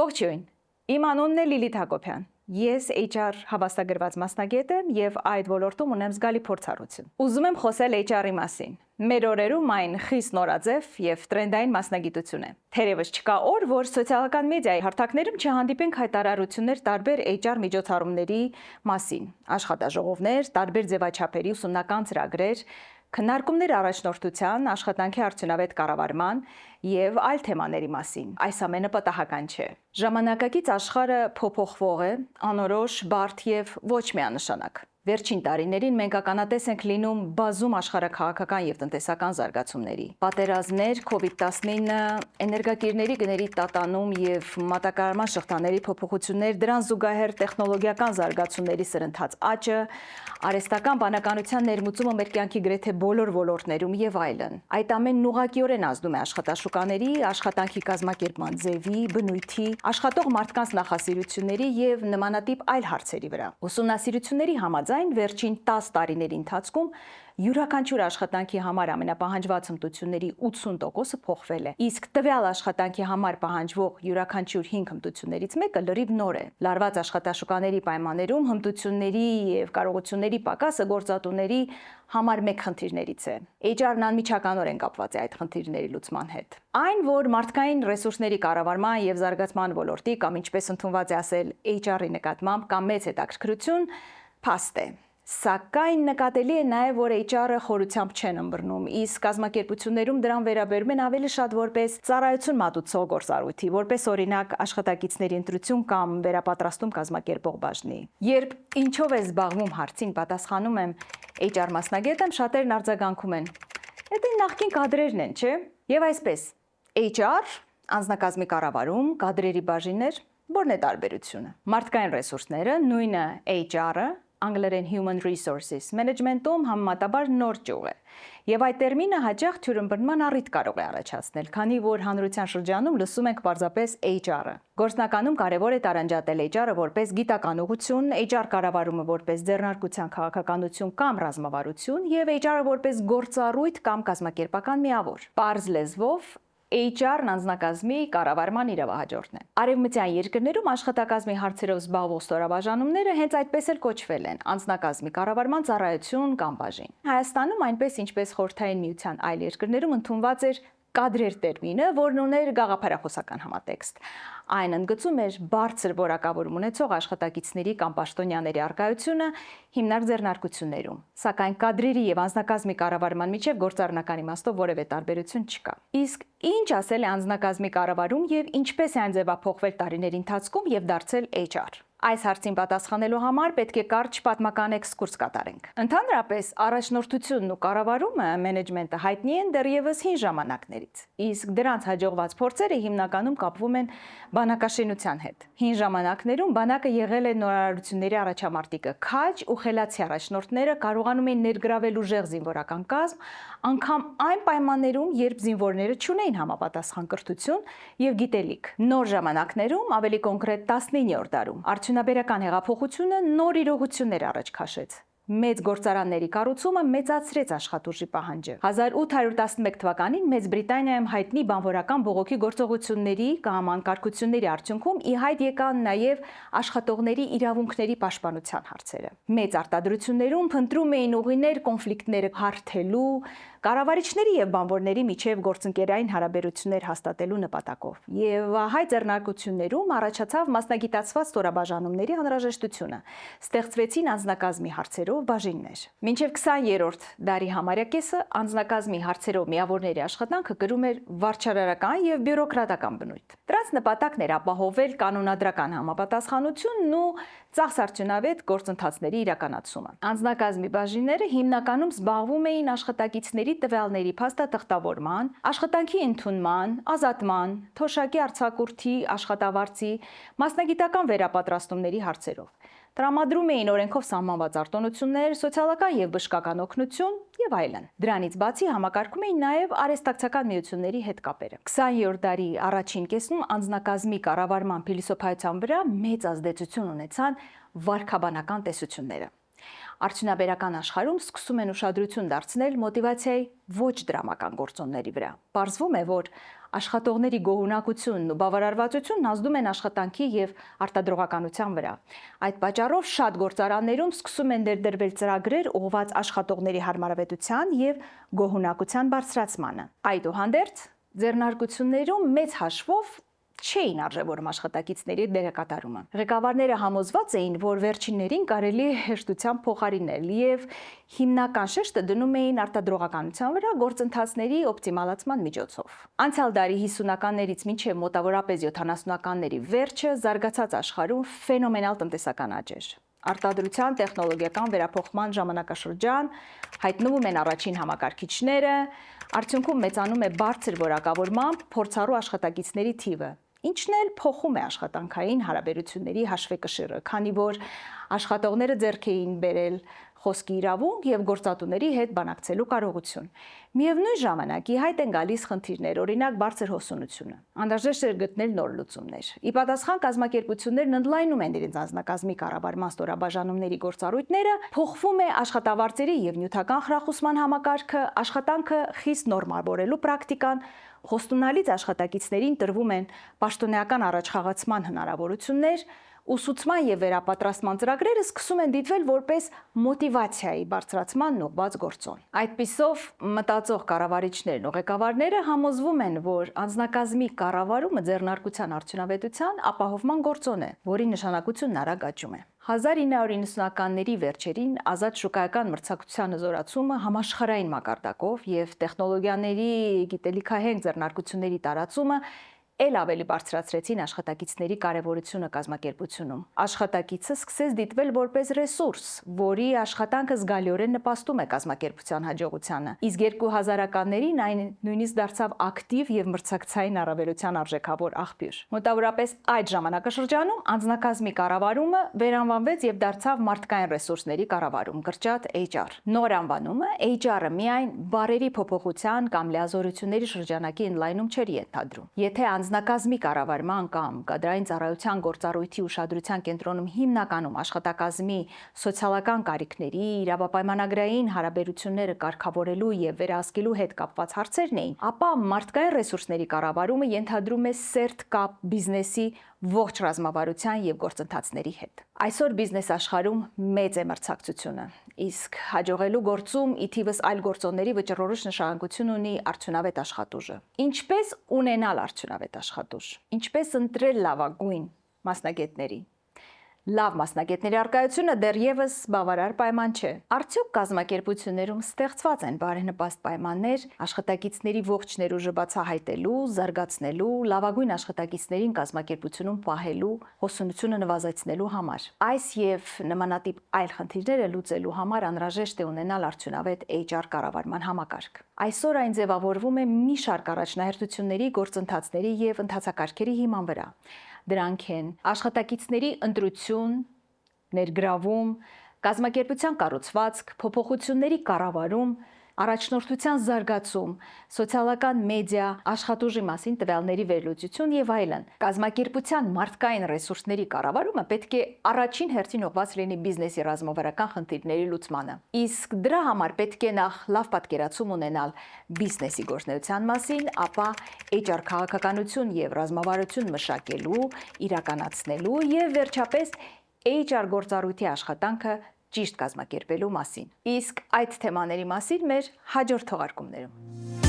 Ողջույն, իմ անունն է Լիլիթ Հակոբյան, ես HR հավաստագրված մասնագետ եմ և այդ ոլորտում ունեմ զգալի փորձառություն։ Ուզում եմ խոսել HR-ի մասին։ Մեր օրերում այն խիստ նորաձև և տրենդային մասնագիտություն է։ Թերևս չկա օր, որ սոցիալական մեդիայի հարթակներում չհանդիպենք հայտարարություններ տարբեր HR միջոցառումների մասին, աշխատաժողովներ, տարբեր ձևաչափերի ուսումնական ծրագրեր, քննարկումներ առաջնորդության, աշխատանքի արդյունավետ կառավարման և այլ թեմաների մասին։ Այս ամենը պատահական չէ։ Ժամանակակից աշխարհը փոփոխվող է, անորոշ, բարդ և ոչ միանշանակ։ Վերջին տարիներին մենք ականատես ենք լինում բազում աշխարհաքաղաքական և տնտեսական զարգացումների։ Պատերազմներ, COVID-19, էներգակիրների գների տատանում և մատակարարման շղթաների փոփոխություններ, դրան զուգահեռ տեխնոլոգիական զարգացումների սրընթաց աճը, արհեստական բանականության ներմուծումը մեր կյանքի գրեթե բոլոր ոլորտներում և այլն։ Այդ ամենն ուղղակիորեն ազդում է աշխատաշուկաների, աշխատանքի կազմակերպման ձևի, բնույթի, աշխատող մարդկանց նախասիրությունների և նմանատիպ այլ հարցերի վրա։ Ուսումնասիրությունների համաձայն վերջին 10 տարիների ընթացքում յուրաքանչյուր աշխատանքի համար ամենապահանջված հմտությունների 80%-ը փոխվել է, իսկ տվյալ աշխատանքի համար պահանջվող յուրաքանչյուր 5 հմտություններից մեկը լրիվ նոր է։ Լարված աշխատաշուկաների պայմաններում հմտությունների և կարողությունների պակասը գործատուների համար մեկ խնդիրներից է։ HR-ն անմիջականորեն կապված է այդ խնդիրների լուծման հետ։ Այն, որ մարդկային ռեսուրսների կառավարման և զարգացման ոլորտի կամ ինչպես ընդունված է ասել HR-ի նկատմամբ կա մեծ հետաքրքրություն, փաստ է։ Սակայն նկատելի է նաև, որ HR-ը խորությամբ չեն ըմբռնում, իսկ կազմակերպություններում դրան վերաբերում են ավելի շատ որպես ծառայություն մատուցող գործառույթի, որպես օրինակ աշխատակիցների ընտրություն կամ վերապատրաստում կազմակերպող բաժնի։ Երբ ինչով է զբաղվում հարցին պատասխանում եմ HR մասնագետ եմ, շատերն արձագանքում են. «Դա նախկին կադրերն են, չէ՞» Եվ այսպես, HR, անձնակազմի կառավարում, կադրերի բաժիններ, որն է տարբերությունը։ Մարդկային ռեսուրսները, նույնը HR-ը, անգլերեն Human Resources Management-ում համեմատաբար նոր ճյուղ է, և այդ տերմինը հաճախ թյուրըմբռնման առիթ կարող է առաջացնել, քանի որ հանրության շրջանում լսում ենք պարզապես HR-ը։ Գործնականում կարևոր է տարանջատել HR-ը որպես գիտական ուղղություն, HR կառավարումը որպես ձեռնարկության քաղաքականություն կամ ռազմավարություն և HR-ը որպես գործառույթ կամ կազմակերպական միավոր։ Պարզ լեզվով HR-ն անձնակազմի կառավարման իրավահաջորդն է։ Արևմտյան երկրներում աշխատակազմի հարցերով զբաղվող ստորաբաժանումները հենց այդպես էլ կոչվել են անձնակազմի կառավարման ծառայություն կամ բաժին։ Հայաստանում, այնպես ինչպես Խորհրդային Միության այլ երկրներում ընդունված էր կադրեր տերմինը, որն ուներ գաղափարախոսական համատեքստ։ Այն ընդգծում էր բարձր որակավորում ունեցող աշխատակիցների կամ պաշտոնյաների առկայությունը հիմնարկ ձեռնարկություններում, սակայն կադրերի և անձնակազմի կառավարման միջև գործառնական իմաստով որևէ տարբերություն չկա։ Իսկ ինչ ասել է անձնակազմի կառավարում և ինչպես է այն ձևափոխվել տարիների ընթացքում և դարձել HR։ Այս հարցին պատասխանելու համար պետք է կարճ պատմական էքսկուրս կատարենք։ Ընդհանրապես, առաջնորդությունն ու կառավարումը, մենեջմենտը հայտնի են դեռևս հին ժամանակներից, իսկ դրանց հաջողված փորձերը հիմնականում կապվում են բանակաշինության հետ։ Հին ժամանակներում բանակը եղել է նորարարությունների առաջամարտիկը, քաջ ու խելացի առաջնորդները կարողանում էին ներգրավել ուժեղ զինվորական կազմ, անգամ այն պայմաններում, երբ զինվորները չունեին համապատասխան կրթություն և գիտելիք։ Նոր ժամանակներում, ավելի կոնկրետ 19-րդ դարում, արդյունաբերական հեղափոխությունը նոր իրողություններ առաջ քաշեց։ Մեծ գործարանների կառուցումը մեծացրեց աշխատուժի պահանջը։ 1811 թվականին Մեծ Բրիտանիայում հայտնի բանվորական բողոքի գործողությունների կամ անկարգությունների արդյունքում ի հայտ եկան նաև աշխատողների իրավունքների պաշտպանության հարցերը։ Մեծ արտադրություններում փնտրում էին ուղիներ կոնֆլիկտները հարթելու, կառավարիչների և բանվորների միջև գործընկերային հարաբերություններ հաստատելու նպատակով։ Եվ այդ ձեռնարկություններում առաջացավ մասնագիտացված ստորաբաժանումների անհրաժեշտությունը։ Ստեղծվեցին անձնակազմի հարցերով բաժիններ։ Մինչև 20-րդ դարի համարյա կեսը անձնակազմի հարցերով միավորների աշխատանքը կրում էր վարչարարական և բյուրոկրատական բնույթ։ Դրանց նպատակն էր ապահովել կանոնադրական համապատասխանությունն ու ծախսարդյունավետ գործընթացների իրականացումը։ Անձնակազմի բաժինները հիմնականում զբաղվում էին աշխատակիցների տվյալների փաստաթղթավորման, աշխատանքի ընդունման, ազատման, թոշակի արձակուրդի, աշխատավարձի, մասնագիտական վերապատրաստումների հարցերով։ Տրամադրում էին օրենքով սահմանված արտոնություններ, սոցիալական և բժշկական օգնություն և այլն։ Դրանից բացի համակարգում էին նաև արհեստակցական միությունների հետ կապերը։ 20-րդ դարի առաջին կեսում անձնակազմի կառավարման փիլիսոփայության վրա մեծ ազդեցություն ունեցան վարքաբանական տեսությունները։ Արդյունաբերական աշխարհում սկսում են ուշադրություն դարձնել մոտիվացիայի ոչ դրամական գործոնների վրա։ Պարզվում է, որ աշխատողների գոհունակությունն ու բավարարվածությունն ազդում են աշխատանքի եւ արտադրողականության վրա։ Այդ պատճառով շատ գործարաններում սկսում են ներդրվել ծրագրեր ուղղված աշխատողների հարմարավետության եւ գոհունակության բարձրացմանը։ Այդուհանդերձ, ձեռնարկություններում մեծ հաշվով չէին արժևորում աշխատակիցների դերակատարումը։ Ղեկավարները համոզված էին, որ վերջիններին կարելի է հեշտությամբ փոխարինել եւ հիմնական շեշտը դնում էին արտադրողականության վրա գործընթացների օպտիմալացման միջոցով։ Անցյալ դարի 50-ականներից մինչև մոտավորապես 70-ականների վերջը զարգացած աշխարհում ֆենոմենալ տնտեսական աճ էր։ Արտադրության տեխնոլոգիական վերափոխման ժամանակաշրջան, հայտնվում են առաջին համակարգիչները, արդյունքում մեծանում է բարձր որակավորմամբ փորձառու աշխատակիցների թիվը, ինչն էլ փոխում է աշխատանքային հարաբերությունների հաշվեկշիռը, քանի որ աշխատողները ձեռք էին բերել խոսքի իրավունք եւ գործատուների հետ բանակցելու կարողություն։ Միևնույն ժամանակ ի հայտ են գալիս խնդիրներ, օրինակ բարձր հոսունությունը։ Անհրաժեշտ էր գտնել նոր լուծումներ։ Ի պատասխան կազմակերպություններն ընդլայնում են իրենց անձնակազմի կառավարման ստորաբաժանումների գործառույթները, փոխվում է աշխատավարձերի եւ նյութական խրախուսման համակարգը, աշխատանքը խիստ նորմալորելու պրակտիկան, խոստումնալից աշխատակիցներին տրվում են պաշտոնեական առաջխաղացման հնարավորություններ, ուսուցման եւ վերապատրաստման ծրագրերը սկսում են դիտվել որպես մոտիվացիայի բարձրացման ուղղված գործոն։ Այդպիսով մտածող կառավարիչներն ու ղեկավարները համոզվում են, որ անձնակազմի կառավարումը ձեռնարկության արդյունավետության ապահովման գործոն է, որի նշանակությունն արագ աճում է։ 1990-ականների վերջերին ազատ շուկայական մրցակցության հզորացումը համաշխարհային մակարդակով եւ տեխնոլոգիաների գիտելիքահենք ձեռնարկությունների տարածումը էլ ավելի բարձրացրեցին աշխատակիցների կարևորությունը կազմակերպությունում։ Աշխատակիցը սկսեց դիտվել որպես ռեսուրս, որի աշխատանքը զգալիորեն նպաստում է կազմակերպության հաջողությանը։ Իսկ 2000-ականներին այն նույնիսկ դարձավ ակտիվ եւ մրցակցային առավելության արժեքավոր աղբյուր։ Մոտավորապես այդ ժամանակաշրջանում անձնակազմի կառավարումը վերանվանվեց եւ դարձավ մարդկային ռեսուրսների կառավարում, կրճատ HR։ Նոր անվանումը HR-ը միայն բարերի փոփոխության կամ լիազորությունների շրջանակի ընդլայնում չէր ենթադրում։ Եթե անձնակազմի կառավարման կամ կադրային ծառայության գործառույթի ուշադրության կենտրոնում հիմնականում աշխատակազմի սոցիալական կարիքների, իրավապայմանագրային հարաբերությունները կարգավորելու եւ վերահսկելու հետ կապված հարցերն էին, ապա մարդկային ռեսուրսների կառավարումը ենթադրում է սերտ կապ բիզնեսի ողջ ռազմավարության եւ գործընթացների հետ։ Այսօր բիզնես աշխարհում մեծ է մրցակցությունը, իսկ հաջողելու գործում ի թիվս այլ գործոնների վճռորոշ նշանակություն ունի արդյունավետ աշխատուժը։ Ինչպես ունենալ արդյունավետ աշխատուժ, ինչպես ընտրել լավագույն մասնագետների։ Լավ մասնագետների առկայությունը դեռևս բավարար պայման չէ։ Արդյոք կազմակերպություններում ստեղծված են բարենպաստ պայմաններ աշխատակիցների ողջ ներուժը բացահայտելու, զարգացնելու, լավագույն աշխատակիցներին կազմակերպությունում պահելու, հոսունությունը նվազեցնելու համար։ Այս եւ նմանատիպ այլ խնդիրները լուծելու համար անհրաժեշտ է ունենալ արդյունավետ HR կառավարման համակարգ։ Այսօր այն ձևավորվում է մի շարք առաջնահերթությունների, գործընթացների եւ ընթացակարգերի հիման վրա։ Դրանք են աշխատակիցների ընտրություն, ներգրավում, կազմակերպության կառուցվածք, փոփոխությունների կառավարում, առաջնորդության զարգացում, սոցիալական մեդիա, աշխատուժի մասին տվյալների վերլուծություն եւ այլն։ Կազմակերպության մարդկային ռեսուրսների կառավարումը պետք է առաջին հերթին ուղղված լինի բիզնեսի ռազմավարական խնդիրների լուծմանը։ Իսկ դրա համար պետք է նախ լավ պատկերացում ունենալ բիզնեսի գործունեության մասին, ապա HR քաղաքականություն եւ ռազմավարություն մշակելու, իրականացնելու եւ վերջապես HR գործառույթի աշխատանքը ճիշտ կազմակերպելու մասին։ Իսկ այդ թեմաների մասին մեր հաջորդ թողարկումներում։